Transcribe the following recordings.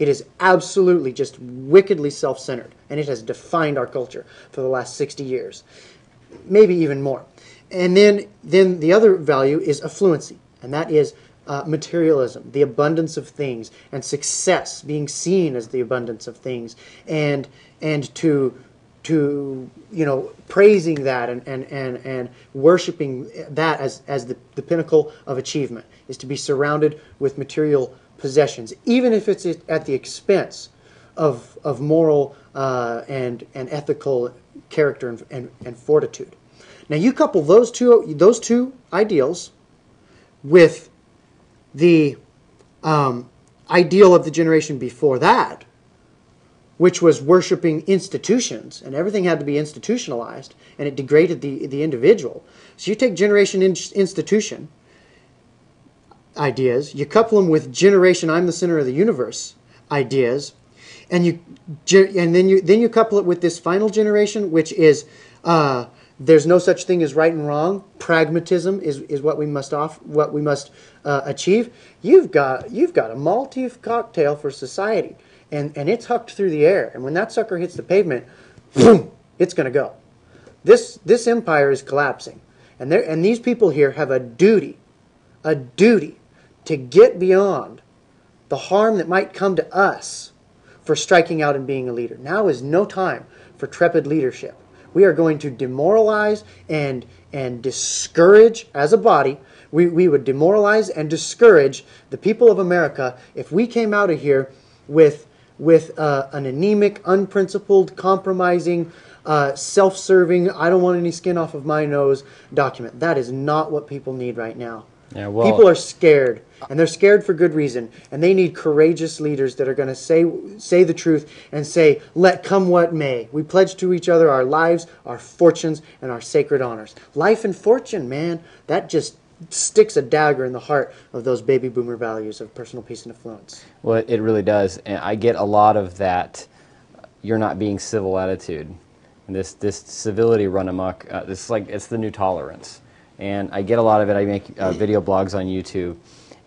It is absolutely just wickedly self-centered, and it has defined our culture for the last 60 years, maybe even more. And then the other value is affluency, and that is materialism, the abundance of things, and success being seen as the abundance of things, and to praising that and worshiping that as the pinnacle of achievement is to be surrounded with material possessions, even if it's at the expense of moral and ethical character and fortitude. Now you couple those two ideals with the ideal of the generation before that, which was worshiping institutions, and everything had to be institutionalized, and it degraded the individual. So you take generation institution ideas, you couple them with generation I'm the center of the universe ideas, and then you couple it with this final generation, which is there's no such thing as right and wrong. Pragmatism is what we must achieve. You've got a Maltese cocktail for society, and it's hucked through the air. And when that sucker hits the pavement, boom, it's going to go. This empire is collapsing, and these people here have a duty to get beyond the harm that might come to us for striking out and being a leader. Now is no time for trepid leadership. We are going to demoralize and discourage as a body. We would demoralize and discourage the people of America if we came out of here with an anemic, unprincipled, compromising, self-serving, I don't want any skin off of my nose document. That is not what people need right now. Yeah, well, people are scared, and they're scared for good reason, and they need courageous leaders that are going to say the truth and say, let come what may. We pledge to each other our lives, our fortunes, and our sacred honors. Life and fortune, man, that just sticks a dagger in the heart of those baby boomer values of personal peace and affluence. Well, it really does, and I get a lot of that you're not being civil attitude. And this civility run amok, it's the new tolerance. And I get a lot of it. I make video blogs on YouTube,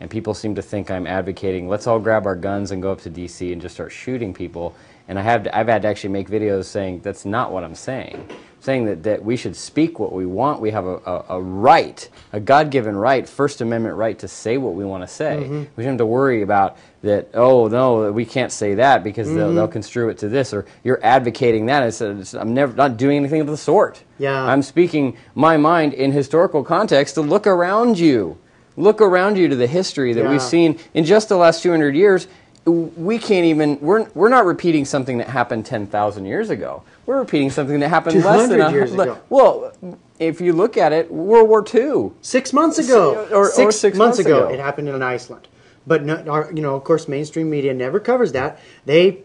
and people seem to think I'm advocating, let's all grab our guns and go up to D.C. and just start shooting people. And I've had to actually make videos saying that's not what I'm saying. I'm saying that we should speak what we want. We have a right, a God-given right, First Amendment right to say what we want to say. Mm-hmm. We don't have to worry about that, oh, no, we can't say that because they'll construe it to this, or you're advocating that. I'm not doing anything of the sort. Yeah. I'm speaking my mind in historical context to look around you. Look around you to the history that we've seen in just the last 200 years. We can't even, we're not repeating something that happened 10,000 years ago. We're repeating something that happened less than 200 years ago. Well, if you look at it, World War II. 6 months ago. Or 6 months ago. It happened in Iceland. But, of course, mainstream media never covers that. They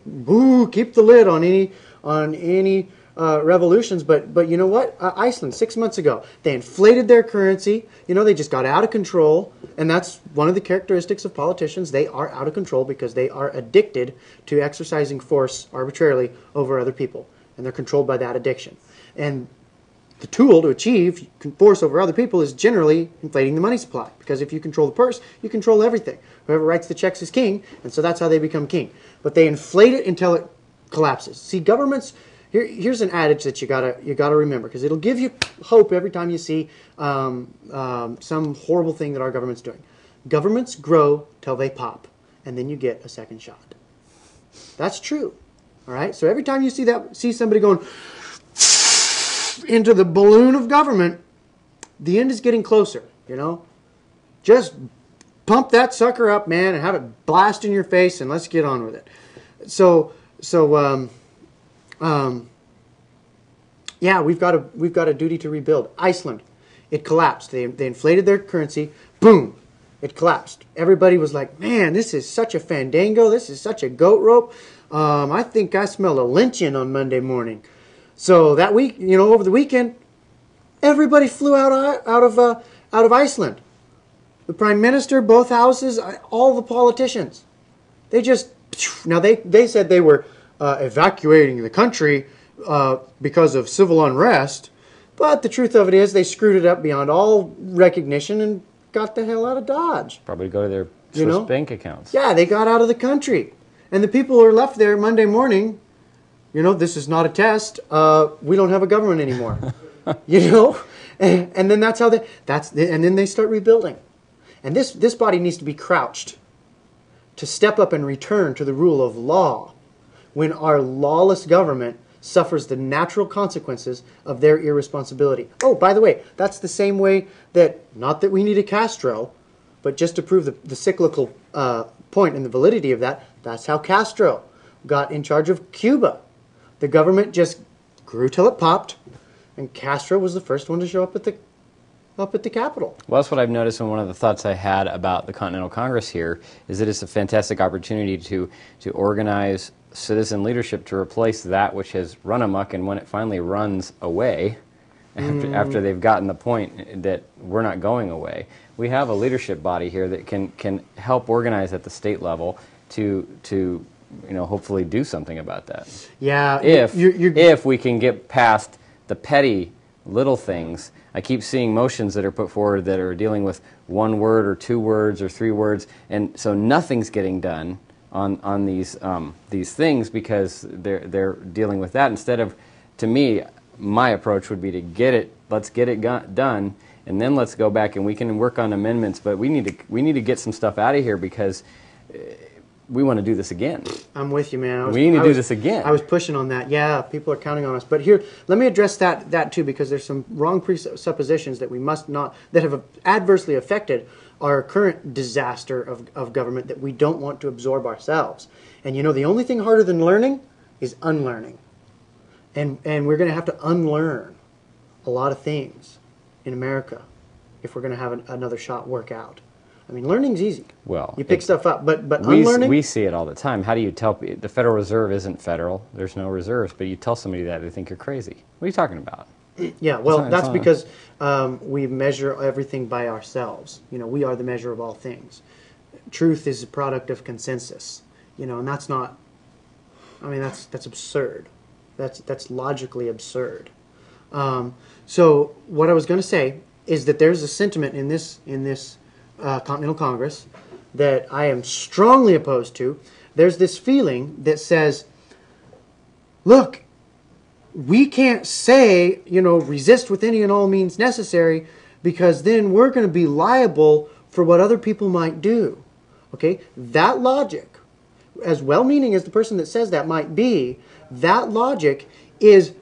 keep the lid on any revolutions. But you know what? Iceland, 6 months ago, they inflated their currency. They just got out of control. And that's one of the characteristics of politicians. They are out of control because they are addicted to exercising force arbitrarily over other people. And they're controlled by that addiction. And the tool to achieve force over other people is generally inflating the money supply. Because if you control the purse, you control everything. Whoever writes the checks is king, and so that's how they become king. But they inflate it until it collapses. See, governments, here's an adage that you gotta remember, because it'll give you hope every time you see some horrible thing that our government's doing. Governments grow till they pop, and then you get a second shot. That's true. All right? So every time you see somebody going into the balloon of government, the end is getting closer, Just pump that sucker up, man, and have it blast in your face, and let's get on with it. Yeah, we've got a duty to rebuild. Iceland, it collapsed. They inflated their currency. Boom, it collapsed. Everybody was like, man, this is such a fandango. This is such a goat rope. I think I smelled a lynching on Monday morning. So that week, over the weekend, everybody flew out of Iceland. The Prime Minister, both houses, all the politicians. They said they were evacuating the country because of civil unrest, but the truth of it is they screwed it up beyond all recognition and got the hell out of Dodge. Probably go to their Swiss bank accounts. Yeah, they got out of the country. And the people are left there Monday morning, this is not a test. We don't have a government anymore. And then that's how and then they start rebuilding. And this body needs to be crouched to step up and return to the rule of law when our lawless government suffers the natural consequences of their irresponsibility. Oh, by the way, that's the same way that, not that we need a Castro, but just to prove the cyclical point and the validity of that, that's how Castro got in charge of Cuba. The government just grew till it popped, and Castro was the first one to show up at the Capitol. Well, that's what I've noticed, and one of the thoughts I had about the Continental Congress here is that it's a fantastic opportunity to organize citizen leadership to replace that which has run amok, and when it finally runs away, after they've gotten the point that we're not going away, we have a leadership body here that can help organize at the state level to hopefully do something about that. Yeah. If we can get past the petty little things. I keep seeing motions that are put forward that are dealing with 1 word or 2 words or 3 words, and so nothing's getting done on these things because they're dealing with that instead of, to me, my approach would be to let's get it done, and then let's go back and we can work on amendments. But we need to get some stuff out of here because we want to do this again. I'm with you, man. We need to do this again. I was pushing on that. Yeah, people are counting on us. But here, let me address that too, because there's some wrong presuppositions that we must not, that have adversely affected our current disaster of government that we don't want to absorb ourselves. And the only thing harder than learning is unlearning. And we're going to have to unlearn a lot of things in America if we're going to have another shot work out. I mean, learning's easy. Well, you pick stuff up, but unlearning. We see it all the time. How do you tell the Federal Reserve isn't federal? There's no reserves, but you tell somebody that, they think you're crazy. What are you talking about? Yeah, well, that's because we measure everything by ourselves. We are the measure of all things. Truth is a product of consensus. And that's not. I mean, that's absurd. That's logically absurd. So what I was going to say is that there's a sentiment in this Continental Congress that I am strongly opposed to. There's this feeling that says, look, we can't say, resist with any and all means necessary, because then we're going to be liable for what other people might do. Okay? That logic, as well-meaning as the person that says that might be, that logic is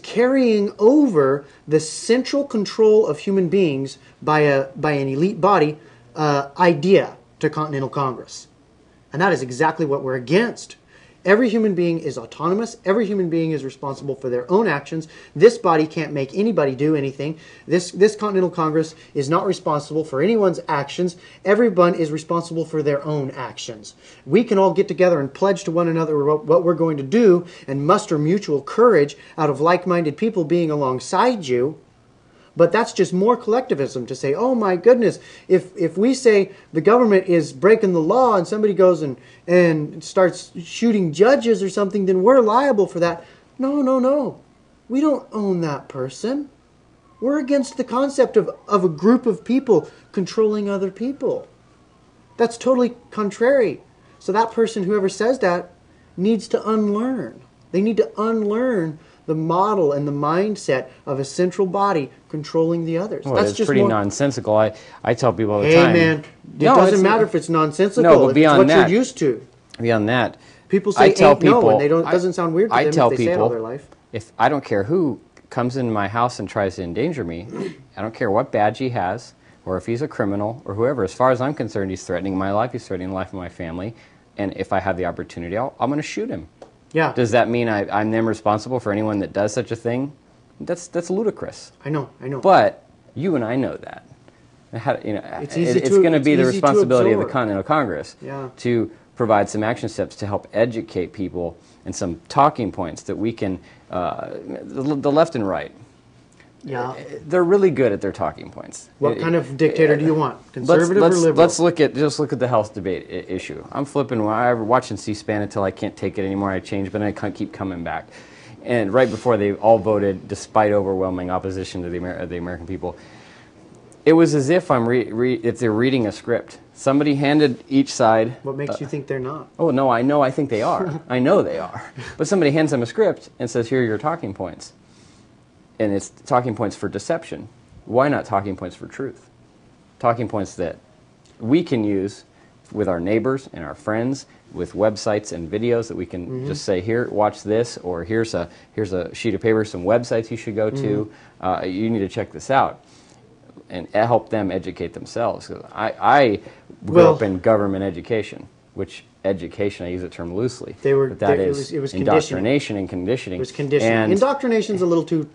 carrying over the central control of human beings by an elite body idea to Continental Congress. And that is exactly what we're against. Every human being is autonomous. Every human being is responsible for their own actions. This body can't make anybody do anything. This Continental Congress is not responsible for anyone's actions. Everyone is responsible for their own actions. We can all get together and pledge to one another what we're going to do and muster mutual courage out of like-minded people being alongside you. But that's just more collectivism to say, oh my goodness, if we say the government is breaking the law and somebody goes and starts shooting judges or something, then we're liable for that. No. We don't own that person. We're against the concept of a group of people controlling other people. That's totally contrary. So that person, whoever says that, needs to unlearn. They need to unlearn the model and the mindset of a central body controlling the others. Well, that's it's just pretty more nonsensical. I tell people all the hey time. Man, it doesn't matter if it's nonsensical. No, but if beyond it's what that, you're used to. Beyond that, people say I tell ain't people, no, and it doesn't sound weird to them if they say it all their life. If I don't care who comes into my house and tries to endanger me, I don't care what badge he has, or if he's a criminal, or whoever. As far as I'm concerned, he's threatening my life, he's threatening the life of my family, and if I have the opportunity, I'm going to shoot him. Yeah. Does that mean I'm then responsible for anyone that does such a thing? That's ludicrous. I know. But you and I know that. It's going to be the responsibility of the Continental Congress to provide some action steps to help educate people and some talking points that we can, the left and right. Yeah. They're really good at their talking points. What kind of dictator do you want? Conservative or liberal? Let's look at the health debate issue. I'm flipping, I'm watching C-SPAN until I can't take it anymore. I change, but I can't keep coming back. And right before they all voted, despite overwhelming opposition to the American people. It was as if if they're reading a script. Somebody handed each side. What makes you think they're not? Oh no, I think they are. I know they are. But somebody hands them a script and says, "Here are your talking points," and it's talking points for deception. Why not talking points for truth? Talking points that we can use with our neighbors and our friends, with websites and videos that we can just say, "Here, watch this," or here's a sheet of paper, some websites you should go to. You need to check this out, and help them educate themselves. I grew up in government education, which education, I use the term loosely. They were, but that it was indoctrination and conditioning. It was conditioning. And Indoctrination's a little too